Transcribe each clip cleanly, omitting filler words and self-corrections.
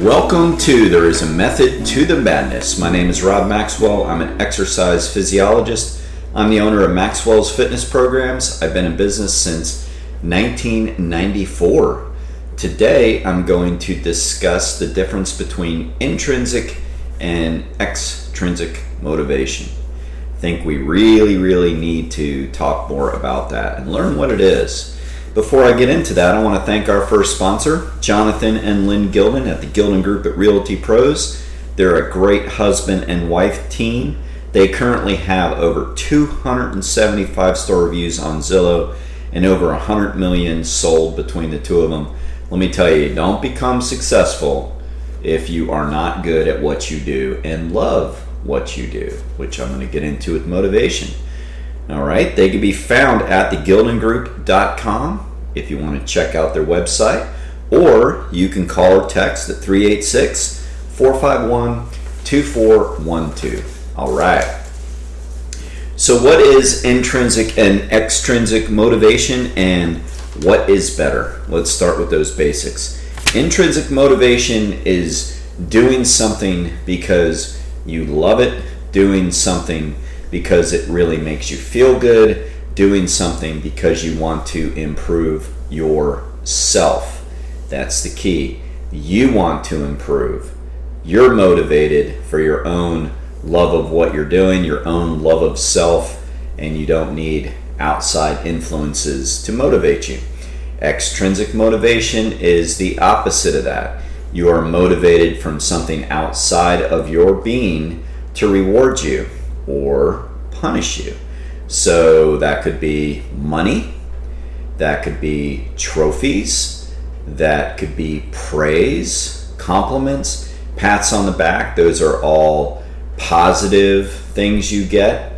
Welcome to There is a Method to the Madness. My name is Rob Maxwell. I'm an exercise physiologist. I'm the owner of Maxwell's Fitness Programs. I've been in business since 1994. Today I'm going to discuss the difference between intrinsic and extrinsic motivation. I think we really need to talk more about that and learn what it is. Before I get into that, I want to thank our first sponsor, Jonathan and Lynn Gildon at the Gildon Group at Realty Pros. They're a great husband and wife team. They currently have over 275 star reviews on Zillow and over 100 million sold between the two of them. Let me tell you, don't become successful if you are not good at what you do and love what you do, which I'm going to get into with motivation. All right, they can be found at thegildongroup.com if you want to check out their website, or you can call or text at 386-451-2412. All right. So what is intrinsic and extrinsic motivation, and what is better? Let's start with those basics. Intrinsic motivation is doing something because you love it, doing something because it really makes you feel good, doing something because you want to improve yourself. That's the key. You want to improve. You're motivated for your own love of what you're doing, your own love of self, and you don't need outside influences to motivate you. Extrinsic motivation is the opposite of that. You are motivated from something outside of your being to reward you or punish you. So that could be money, that could be trophies, that could be praise, compliments, pats on the back. Those are all positive things you get.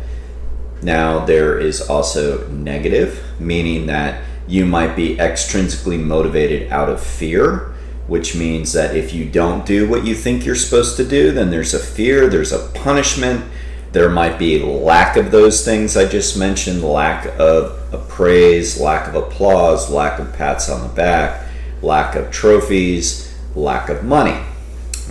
Now there is also negative, meaning that you might be extrinsically motivated out of fear, which means that if you don't do what you think you're supposed to do, then there's a fear, there's a punishment. There might be lack of those things I just mentioned, lack of praise, lack of applause, lack of pats on the back, lack of trophies, lack of money.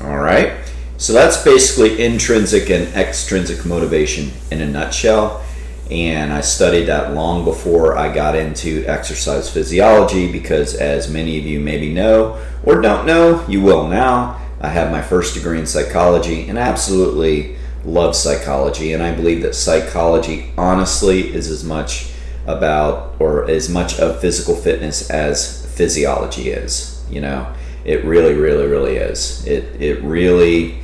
All right? So that's basically intrinsic and extrinsic motivation in a nutshell. And I studied that long before I got into exercise physiology because, as many of you maybe know or don't know, you will now. I have my first degree in psychology and absolutely love psychology, and I believe that psychology honestly is as much about or as much of physical fitness as physiology is. You know, it really is. It really,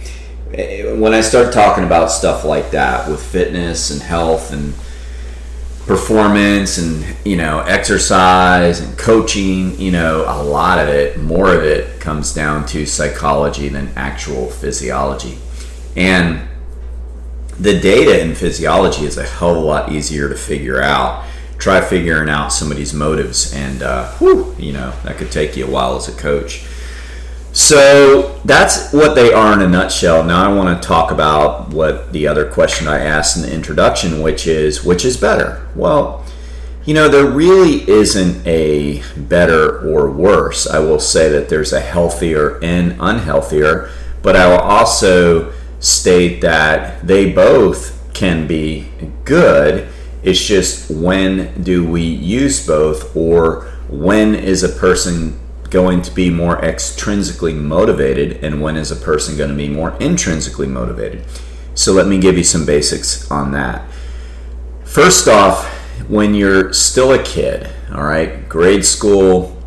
when I start talking about stuff like that with fitness and health and performance and, you know, exercise and coaching, you know, a lot of it, more of it comes down to psychology than actual physiology. And the data in physiology is a hell of a lot easier to figure out. Try figuring out somebody's motives, and you know, that could take you a while as a coach. So that's what they are in a nutshell. Now I want to talk about what the other question I asked in the introduction, which is better? Well, you know, there really isn't a better or worse. I will say that there's a healthier and unhealthier, but I will also state that they both can be good. It's just, when do we use both, or when is a person going to be more extrinsically motivated and when is a person going to be more intrinsically motivated? So let me give you some basics on that. First off, when you're still a kid, all right, grade school,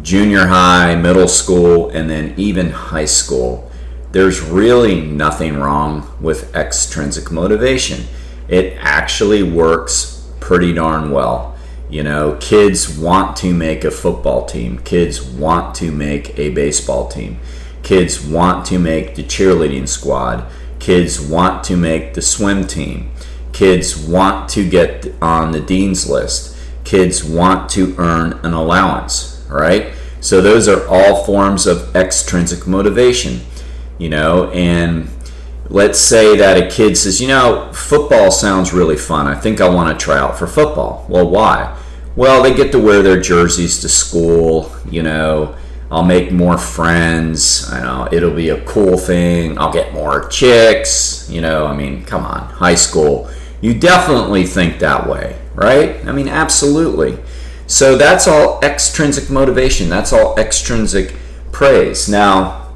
junior high, middle school, and then even high school, there's really nothing wrong with extrinsic motivation. It actually works pretty darn well. You know, kids want to make a football team. Kids want to make a baseball team. Kids want to make the cheerleading squad. Kids want to make the swim team. Kids want to get on the dean's list. Kids want to earn an allowance, right? So those are all forms of extrinsic motivation. You know, and let's say that a kid says, you know, football sounds really fun. I think I want to try out for football. Well, why? Well, they get to wear their jerseys to school, you know, I'll make more friends. I know it'll be a cool thing. I'll get more chicks. I mean, come on, high school. You definitely think that way, right? I mean, absolutely. So that's all extrinsic motivation. That's all extrinsic praise. Now,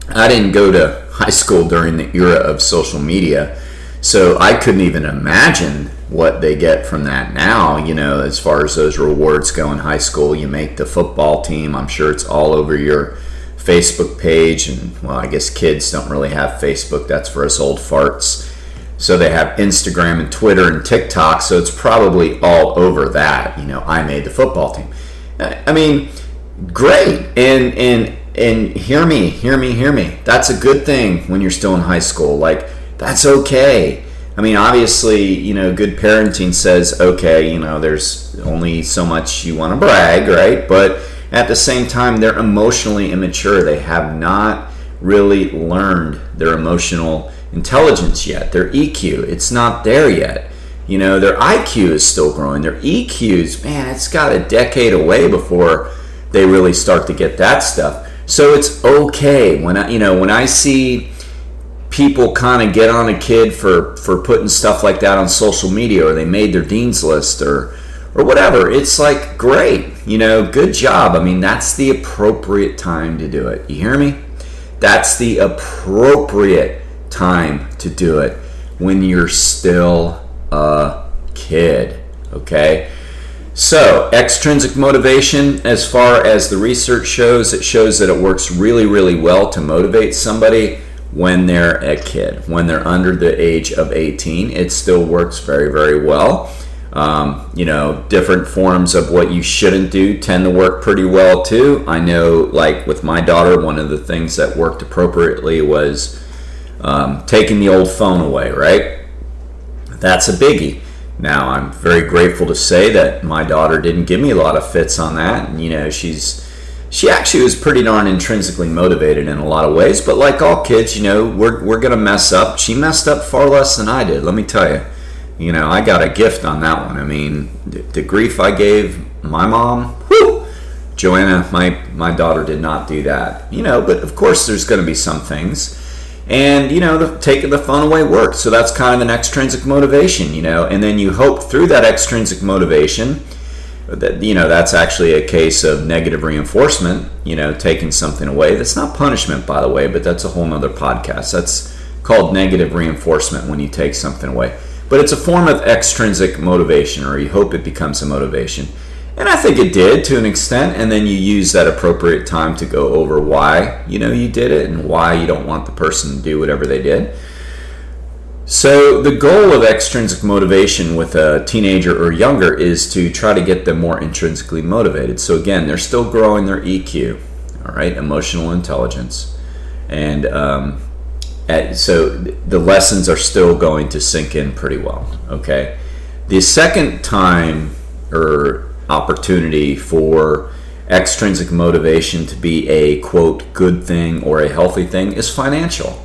I didn't go to high school during the era of social media, so I couldn't even imagine what they get from that now, as far as those rewards go in high school. You make the football team. I'm sure it's all over your Facebook page. And, well, I guess kids don't really have Facebook. That's for us old farts. So they have Instagram and Twitter and TikTok. So it's probably all over that. I made the football team. I mean, great. And hear me. That's a good thing when you're still in high school. Like, that's okay. I mean, obviously, good parenting says, okay, there's only so much you want to brag, right? But at the same time, they're emotionally immature. They have not really learned their emotional intelligence yet. Their EQ, it's not there yet. Their IQ is still growing. Their EQs, man, it's got a decade away before they really start to get that stuff. So it's okay when I see people kind of get on a kid for putting stuff like that on social media, or they made their dean's list or whatever. It's like, great, good job. I mean, that's the appropriate time to do it. You hear me? That's the appropriate time to do it when you're still a kid, okay? So, extrinsic motivation, as far as the research shows, it shows that it works really, really well to motivate somebody when they're a kid. When they're under the age of 18, it still works very, very well. Different forms of what you shouldn't do tend to work pretty well too. I know, like with my daughter, one of the things that worked appropriately was taking the old phone away, right? That's a biggie. Now, I'm very grateful to say that my daughter didn't give me a lot of fits on that. And, she actually was pretty darn intrinsically motivated in a lot of ways. But like all kids, we're going to mess up. She messed up far less than I did, let me tell you. I got a gift on that one. I mean, the grief I gave my mom, whew, Joanna, my daughter did not do that. But of course there's going to be some things. And, taking the phone away worked. So that's kind of an extrinsic motivation, And then you hope through that extrinsic motivation that, that's actually a case of negative reinforcement, taking something away. That's not punishment, by the way, but that's a whole nother podcast. That's called negative reinforcement when you take something away. But it's a form of extrinsic motivation, or you hope it becomes a motivation. And I think it did to an extent, and then you use that appropriate time to go over why, you did it and why you don't want the person to do whatever they did. So the goal of extrinsic motivation with a teenager or younger is to try to get them more intrinsically motivated. So again, they're still growing their EQ, all right, emotional intelligence. And so the lessons are still going to sink in pretty well, okay? The second time or opportunity for extrinsic motivation to be a, quote, good thing or a healthy thing is financial.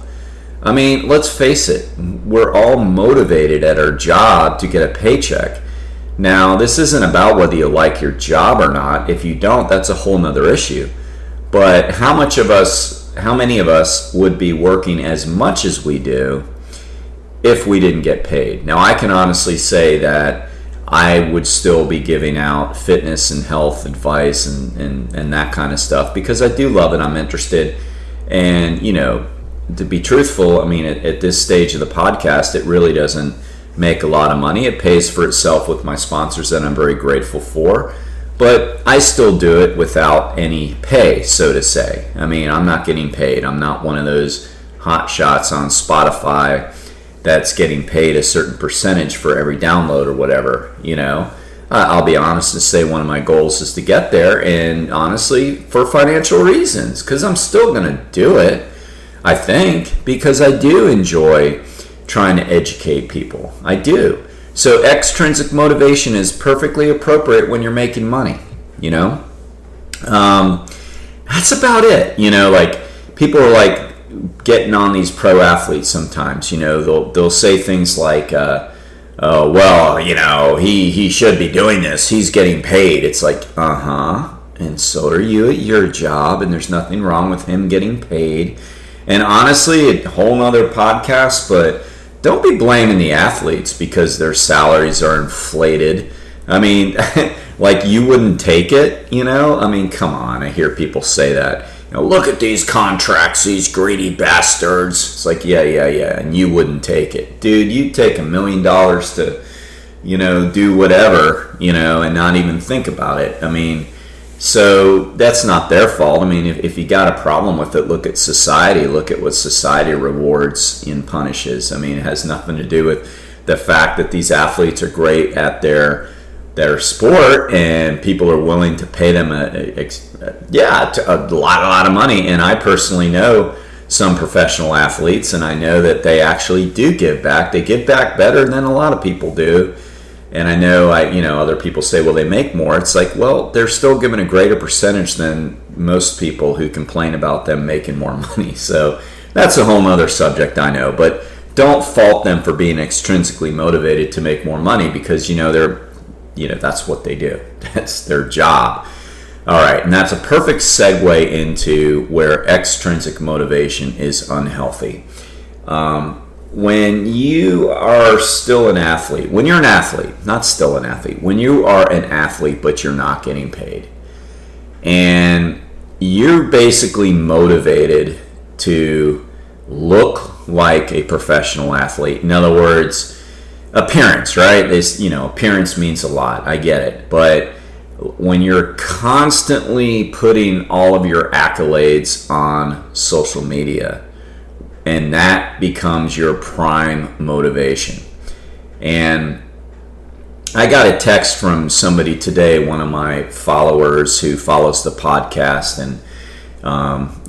I mean, let's face it, we're all motivated at our job to get a paycheck. Now, this isn't about whether you like your job or not. If you don't, that's a whole nother issue. But how many of us would be working as much as we do if we didn't get paid? Now, I can honestly say that I would still be giving out fitness and health advice and that kind of stuff because I do love it. I'm interested. And, to be truthful, I mean, at this stage of the podcast, it really doesn't make a lot of money. It pays for itself with my sponsors that I'm very grateful for. But I still do it without any pay, so to say. I mean, I'm not getting paid. I'm not one of those hot shots on Spotify that's getting paid a certain percentage for every download or whatever, I'll be honest and say one of my goals is to get there, and honestly, for financial reasons, because I'm still going to do it, I think, because I do enjoy trying to educate people. I do. So extrinsic motivation is perfectly appropriate when you're making money, That's about it, like people are like getting on these pro athletes sometimes, they'll say things like, he should be doing this. He's getting paid. It's like, and so are you at your job, and there's nothing wrong with him getting paid. And honestly, a whole nother podcast, but don't be blaming the athletes because their salaries are inflated. I mean, like you wouldn't take it, you know? I mean, come on, I hear people say that. You know, look at these contracts, these greedy bastards. It's like, yeah, and you wouldn't take it. Dude, you'd take $1 million to, you know, do whatever, you know, and not even think about it. I mean, so that's not their fault. I mean, if you got a problem with it, look at society. Look at what society rewards and punishes. I mean, it has nothing to do with the fact that these athletes are great at their sport and people are willing to pay them a lot of money. And I personally know some professional athletes, and I know that they actually do give back. They give back better than a lot of people do. And I know, other people say, well, they make more. It's like, well, they're still given a greater percentage than most people who complain about them making more money. So that's a whole other subject, I know. But don't fault them for being extrinsically motivated to make more money because, that's what they do. That's their job. All right, and that's a perfect segue into where extrinsic motivation is unhealthy. When you are still an athlete, when you're an athlete, not still an athlete, when you are an athlete but you're not getting paid, and you're basically motivated to look like a professional athlete. In other words, appearance, right? Appearance means a lot. I get it. But when you're constantly putting all of your accolades on social media, and that becomes your prime motivation. And I got a text from somebody today, one of my followers who follows the podcast, and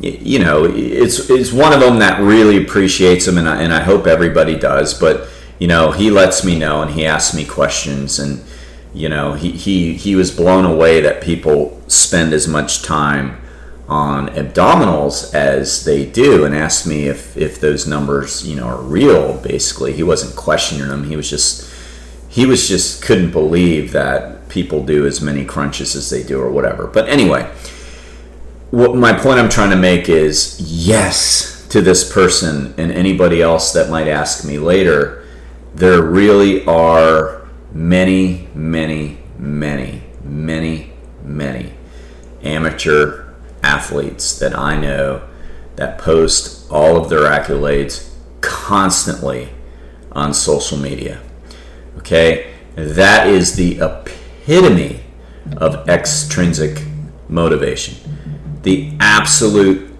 it's one of them that really appreciates them, and I hope everybody does. But he lets me know, and he asks me questions, and he was blown away that people spend as much time on abdominals as they do, and asked me if those numbers are real. Basically, he wasn't questioning them. He was just couldn't believe that people do as many crunches as they do or whatever. But anyway, what my point I'm trying to make is, yes, to this person and anybody else that might ask me later, there really are many amateur athletes that I know that post all of their accolades constantly on social media. Okay, that is the epitome of extrinsic motivation, the absolute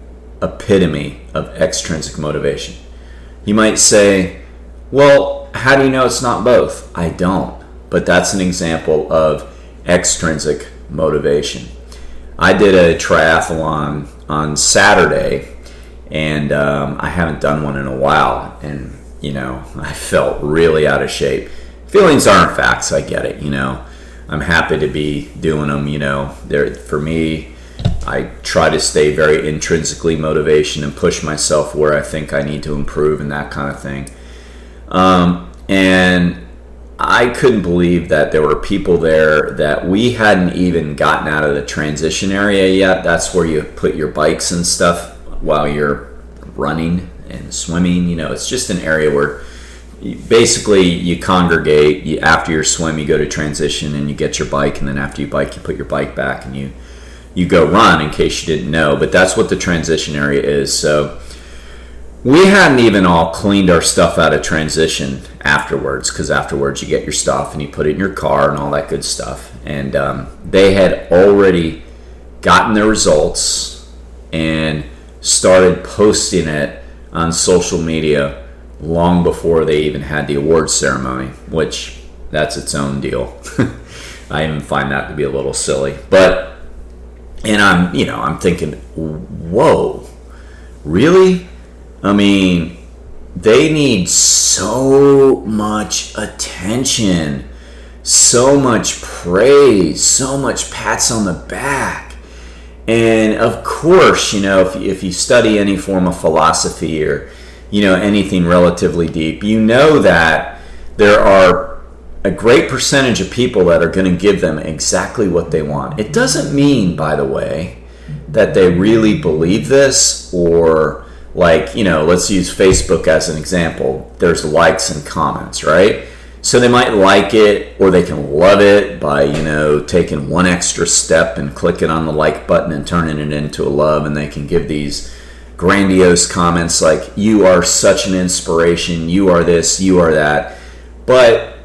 epitome of extrinsic motivation. You might say, well, how do you know it's not both? I don't, but that's an example of extrinsic motivation. I did a triathlon on Saturday, and I haven't done one in a while, and I felt really out of shape. Feelings aren't facts, I get it. I'm happy to be doing them. For me, I try to stay very intrinsically motivation and push myself where I think I need to improve and that kind of thing. And I couldn't believe that there were people there that we hadn't even gotten out of the transition area yet. That's where you put your bikes and stuff while you're running and swimming. It's just an area where you congregate. After your swim, you go to transition and you get your bike, and then after you bike, you put your bike back and you go run, in case you didn't know. But that's what the transition area is. So we hadn't even all cleaned our stuff out of transition afterwards, because afterwards you get your stuff and you put it in your car and all that good stuff. And they had already gotten their results and started posting it on social media long before they even had the awards ceremony, which that's its own deal. I even find that to be a little silly. And I'm thinking, whoa, really? I mean, they need so much attention, so much praise, so much pats on the back. And of course, if you study any form of philosophy or, anything relatively deep, that there are a great percentage of people that are going to give them exactly what they want. It doesn't mean, by the way, that they really believe this, or like, let's use Facebook as an example. There's likes and comments, right? So they might like it, or they can love it by, taking one extra step and clicking on the like button and turning it into a love, and they can give these grandiose comments like, you are such an inspiration, you are this, you are that. But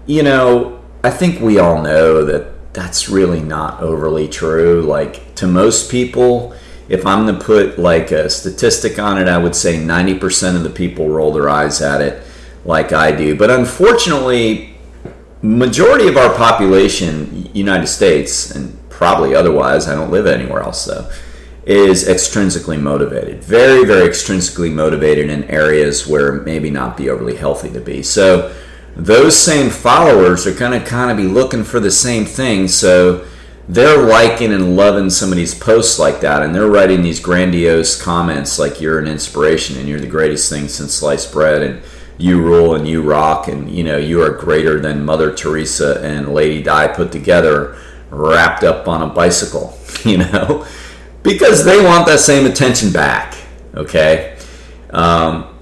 I think we all know that that's really not overly true. Like, to most people, if I'm to put like a statistic on it, I would say 90% of the people roll their eyes at it like I do. But unfortunately, majority of our population, United States, and probably otherwise, I don't live anywhere else though, is extrinsically motivated. Very, very extrinsically motivated in areas where it maybe not be overly healthy to be. So those same followers are going to kind of be looking for the same thing. So they're liking and loving somebody's posts like that, and they're writing these grandiose comments like, you're an inspiration and you're the greatest thing since sliced bread, and you rule and you rock, and you are greater than Mother Teresa and Lady Di put together, wrapped up on a bicycle, because they want that same attention back. Okay.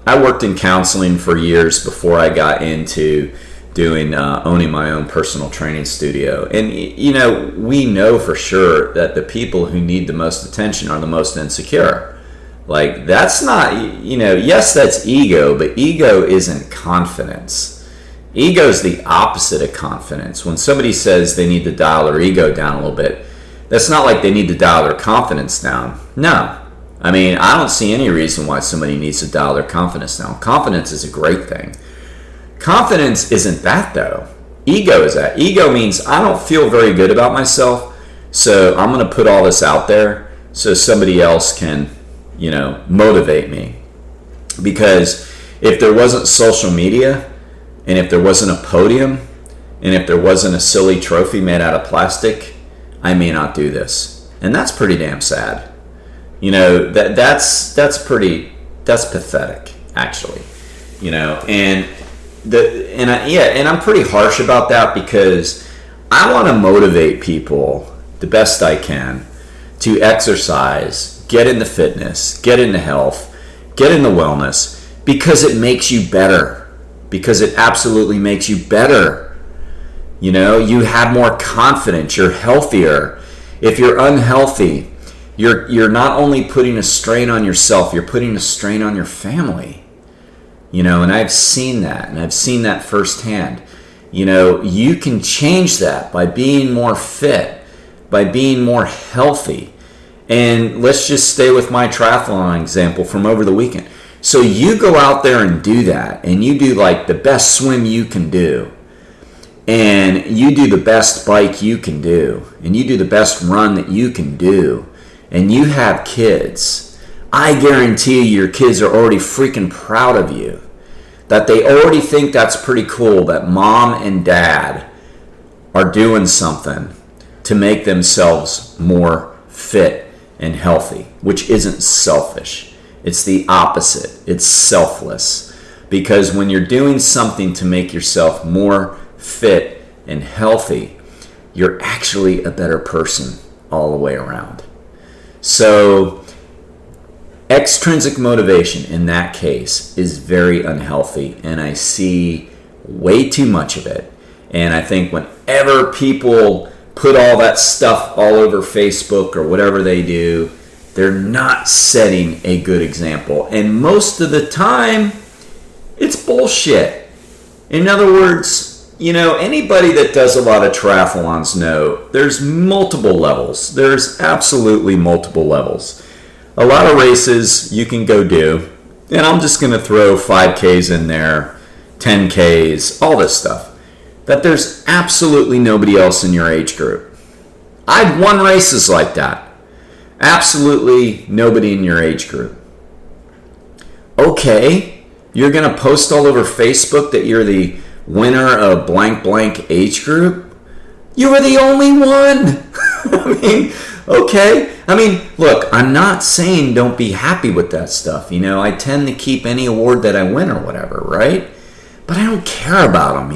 I worked in counseling for years before I got into doing owning my own personal training studio. And, we know for sure that the people who need the most attention are the most insecure. Like, that's not, yes, that's ego, but ego isn't confidence. Ego is the opposite of confidence. When somebody says they need to dial their ego down a little bit, that's not like they need to dial their confidence down. No. I mean, I don't see any reason why somebody needs to dial their confidence down. Confidence is a great thing. Confidence isn't that, though. Ego is that. Ego means I don't feel very good about myself, so I'm going to put all this out there so somebody else can, motivate me. Because if there wasn't social media, and if there wasn't a podium, and if there wasn't a silly trophy made out of plastic, I may not do this. And that's pretty damn sad. That's pathetic, actually. And I'm pretty harsh about that, because I want to motivate people the best I can to exercise, get into fitness, get into health, get into wellness, because it makes you better. Because it absolutely makes you better. You have more confidence, you're healthier. If you're unhealthy, you're not only putting a strain on yourself, you're putting a strain on your family. And I've seen that, and I've seen that firsthand. You can change that by being more fit, by being more healthy. And let's just stay with my triathlon example from over the weekend. So you go out there and do that, and you do like the best swim you can do, and you do the best bike you can do, and you do the best run that you can do, and you have kids. I guarantee your kids are already freaking proud of you. That they already think that's pretty cool, that mom and dad are doing something to make themselves more fit and healthy, which isn't selfish. It's the opposite. It's selfless. Because when you're doing something to make yourself more fit and healthy, you're actually a better person all the way around. So extrinsic motivation in that case is very unhealthy, and I see way too much of it. And I think whenever people put all that stuff all over Facebook or whatever they do, they're not setting a good example. And most of the time, it's bullshit. In other words, anybody that does a lot of triathlons know there's multiple levels. There's absolutely multiple levels. A lot of races you can go do, and I'm just going to throw 5Ks in there, 10Ks, all this stuff, that there's absolutely nobody else in your age group. I've won races like that. Absolutely nobody in your age group. Okay, you're going to post all over Facebook that you're the winner of blank blank age group? You were the only one. Okay. Look, I'm not saying don't be happy with that stuff. I tend to keep any award that I win or whatever, right? But I don't care about them.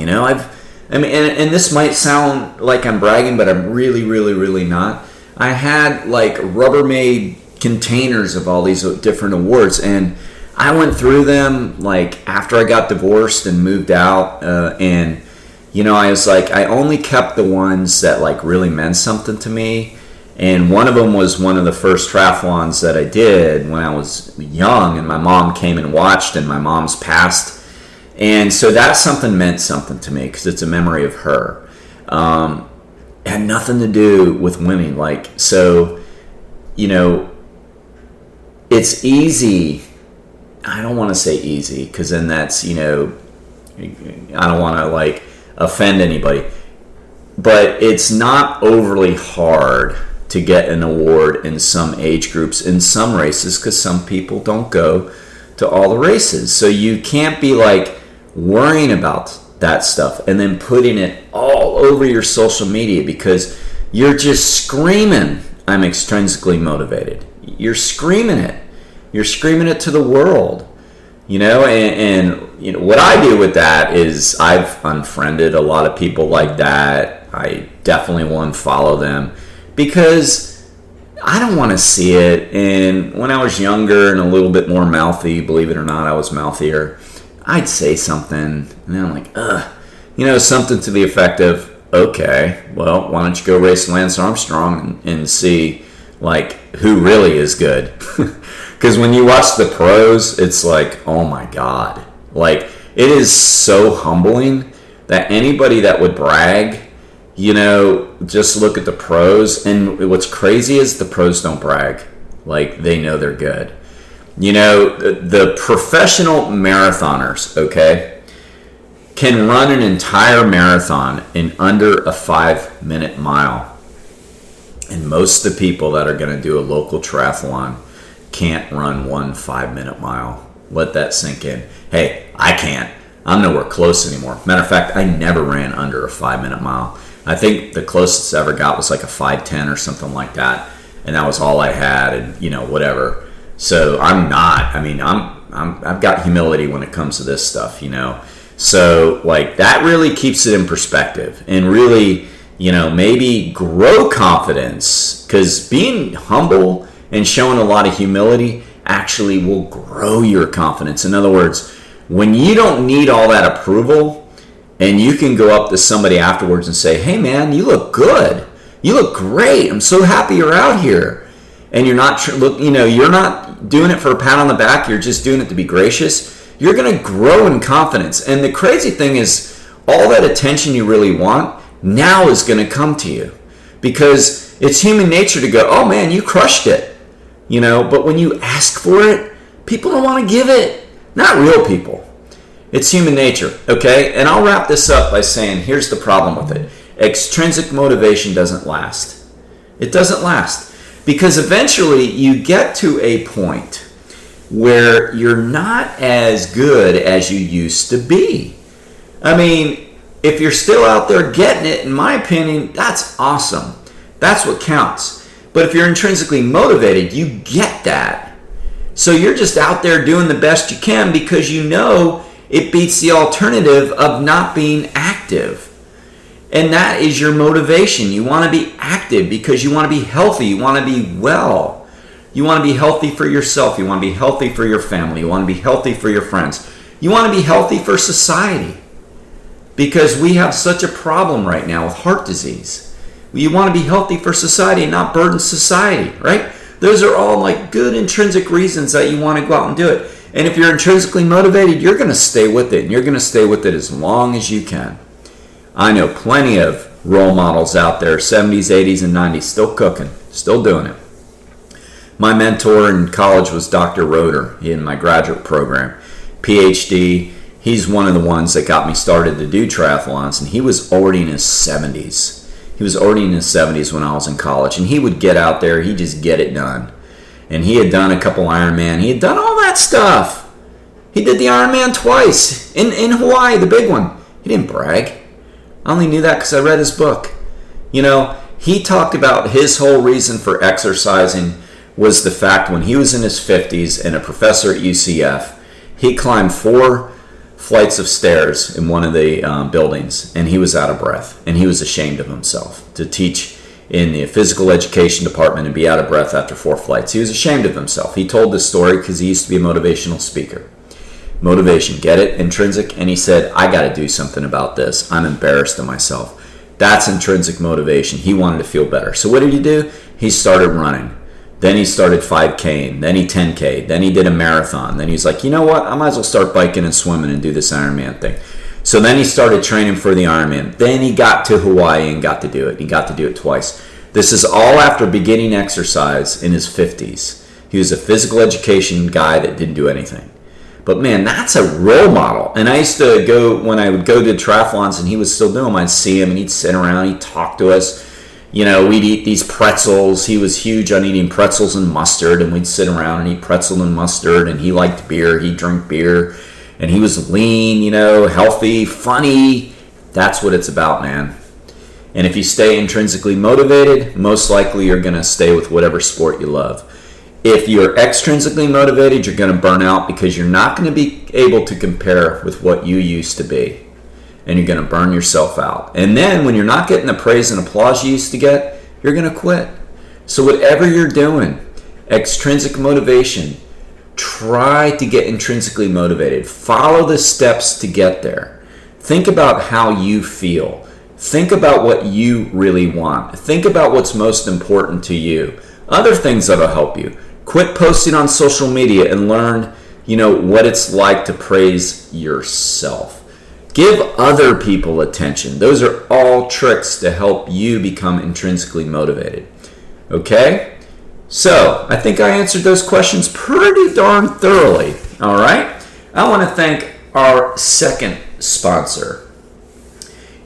I mean, and this might sound like I'm bragging, but I'm really, really, really not. I had like Rubbermaid containers of all these different awards, and I went through them like after I got divorced and moved out, and I was like, I only kept the ones that like really meant something to me. And one of them was one of the first triathlons that I did when I was young, and my mom came and watched, and my mom's passed. And so that something meant something to me because it's a memory of her. It had nothing to do with winning. Like, so, it's easy. I don't want to say easy because then that's, I don't want to like offend anybody. But it's not overly hard to get an award in some age groups, in some races, because some people don't go to all the races. So you can't be like worrying about that stuff and then putting it all over your social media because you're just screaming, I'm extrinsically motivated. You're screaming it. You're screaming it to the world. And what I do with that is I've unfriended a lot of people like that. I definitely will unfollow them because I don't want to see it. And when I was younger and a little bit more mouthy, believe it or not, I was mouthier, I'd say something and then I'm like, something to the effect of, okay, well, why don't you go race Lance Armstrong and see like who really is good. Because when you watch the pros, it's like, oh my God. Like, it is so humbling that anybody that would brag, just look at the pros. And what's crazy is the pros don't brag. Like, they know they're good. The professional marathoners, okay, can run an entire marathon in under a 5-minute mile. And most of the people that are going to do a local triathlon can't run 1 5-minute mile. Let that sink in. Hey, I can't. I'm nowhere close anymore. Matter of fact, I never ran under a 5-minute mile. I think the closest I ever got was like a 5:10 or something like that, and that was all I had, and whatever. So I'm not. I mean, I've got humility when it comes to this stuff, So like that really keeps it in perspective, and really, maybe grow confidence, because being humble and showing a lot of humility actually will grow your confidence. In other words, when you don't need all that approval and you can go up to somebody afterwards and say, hey man, you look good. You look great. I'm so happy you're out here. And you're not, you're not doing it for a pat on the back. You're just doing it to be gracious. You're going to grow in confidence. And the crazy thing is all that attention you really want now is going to come to you, because it's human nature to go, oh man, you crushed it. But when you ask for it, people don't want to give it. Not real people. It's human nature, okay? And I'll wrap this up by saying, here's the problem with it. Extrinsic motivation doesn't last. It doesn't last. Because eventually you get to a point where you're not as good as you used to be. I mean, if you're still out there getting it, in my opinion, that's awesome. That's what counts. But if you're intrinsically motivated, you get that. So you're just out there doing the best you can because it beats the alternative of not being active. And that is your motivation. You want to be active because you want to be healthy. You want to be well. You want to be healthy for yourself. You want to be healthy for your family. You want to be healthy for your friends. You want to be healthy for society, because we have such a problem right now with heart disease. You want to be healthy for society and not burden society, right? Those are all like good intrinsic reasons that you want to go out and do it. And if you're intrinsically motivated, you're going to stay with it. And you're going to stay with it as long as you can. I know plenty of role models out there, 70s, 80s, and 90s, still cooking, still doing it. My mentor in college was Dr. Roeder in my graduate program, PhD. He's one of the ones that got me started to do triathlons, and he was already in his 70s. He was already in his 70s when I was in college, and he would get out there, he'd just get it done. And he had done a couple Ironman. He had done all that stuff. He did the Ironman twice in Hawaii, the big one. He didn't brag. I only knew that because I read his book. He talked about his whole reason for exercising was the fact when he was in his 50s and a professor at UCF, he climbed 4 flights of stairs in one of the buildings, and he was out of breath, and he was ashamed of himself to teach in the physical education department and be out of breath after 4 flights. He was ashamed of himself. He told this story because he used to be a motivational speaker. Motivation, get it? Intrinsic. And he said, I got to do something about this. I'm embarrassed of myself. That's intrinsic motivation. He wanted to feel better. So what did he do? He started running. Then he started 5K, then he 10K, then he did a marathon. Then he's like, you know what? I might as well start biking and swimming and do this Ironman thing. So then he started training for the Ironman. Then he got to Hawaii and got to do it. He got to do it twice. This is all after beginning exercise in his 50s. He was a physical education guy that didn't do anything. But man, that's a role model. And I used to go, when I would go to triathlons and he was still doing them, I'd see him and he'd sit around, he'd talk to us. You know, we'd eat these pretzels. He was huge on eating pretzels and mustard, and we'd sit around and eat pretzel and mustard, and he liked beer. He'd drink beer, and he was lean, you know, healthy, funny. That's what it's about, man. And if you stay intrinsically motivated, most likely you're going to stay with whatever sport you love. If you're extrinsically motivated, you're going to burn out because you're not going to be able to compare with what you used to be. And you're going to burn yourself out. And then when you're not getting the praise and applause you used to get, you're going to quit. So whatever you're doing, extrinsic motivation, try to get intrinsically motivated. Follow the steps to get there. Think about how you feel. Think about what you really want. Think about what's most important to you. Other things that'll help you. Quit posting on social media and learn, what it's like to praise yourself. Give other people attention. Those are all tricks to help you become intrinsically motivated. Okay? So, I think I answered those questions pretty darn thoroughly. All right? I want to thank our second sponsor,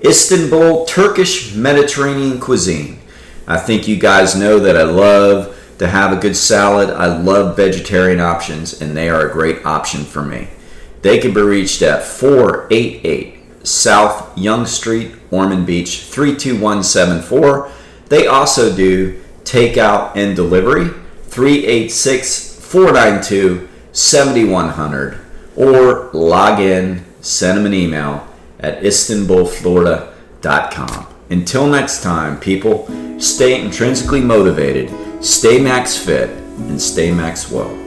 Istanbul Turkish Mediterranean Cuisine. I think you guys know that I love to have a good salad. I love vegetarian options, and they are a great option for me. They can be reached at 488 South Young Street, Ormond Beach, 32174. They also do takeout and delivery, 386-492-7100. Or log in, send them an email at istanbulflorida.com. Until next time, people, stay intrinsically motivated, stay max fit, and stay max well.